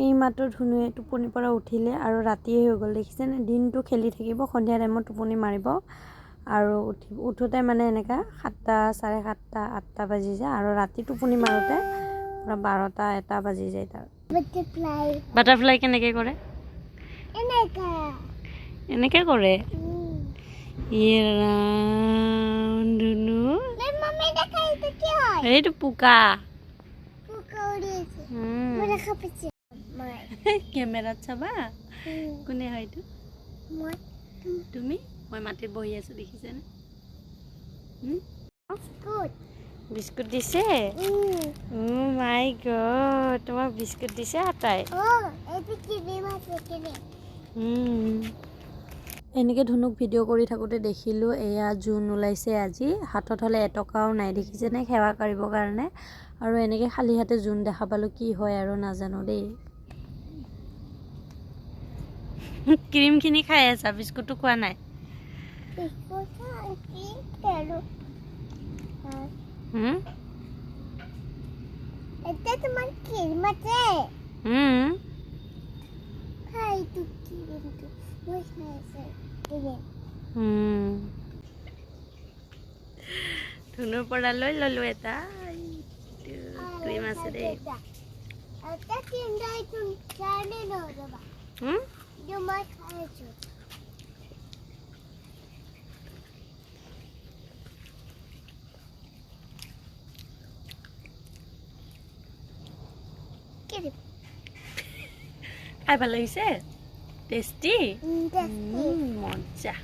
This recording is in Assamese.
এই মাত্ৰ ধুনুৱে টোপনিৰ পৰা উঠিলে আৰু ৰাতিয়ে হৈ গ'ল দেখিছেনে দিনটো খেলি থাকিব সন্ধিয়া টাইমত টোপনি মাৰিব আৰু উঠোতে মানে এনেকা 7টা 7:30 8টা বাজি যায় আৰু ৰাতি টোপনি মাৰোতে পুৰা 12টা 1টা বাজি যায় তাৰ বাটাৰফ্লাই কেনেকৈ কৰে এনেকৈ কৰে ধুনু এইটো পোকা কেমেৰাত চাবা কোনে হয় এইটো তুমি মই মাটিত বহি আছো দেখিছেনে বিস্কুট দিছে মাই গড তোমাক বিস্কুট দিছে আটাই এনেকৈ ধুনুক ভিডিঅ' কৰি থাকোঁতে দেখিলোঁ এয়া জোন ওলাইছে আজি হাতত হ'লে এটকাও নাই দেখিছেনে সেৱা কৰিবৰ কাৰণে আৰু এনেকৈ খালী হাতে জোন দেখা পালোঁ কি হয় আৰু নাজানো দেই ক্ৰীমখিনি খাই আছা বিস্কুটটো খোৱা নাই ধুনুৰ পৰা লৈ ললো এটা ক্ৰীম আছে দেই খাই ভাল লাগিছে টেষ্টি মজা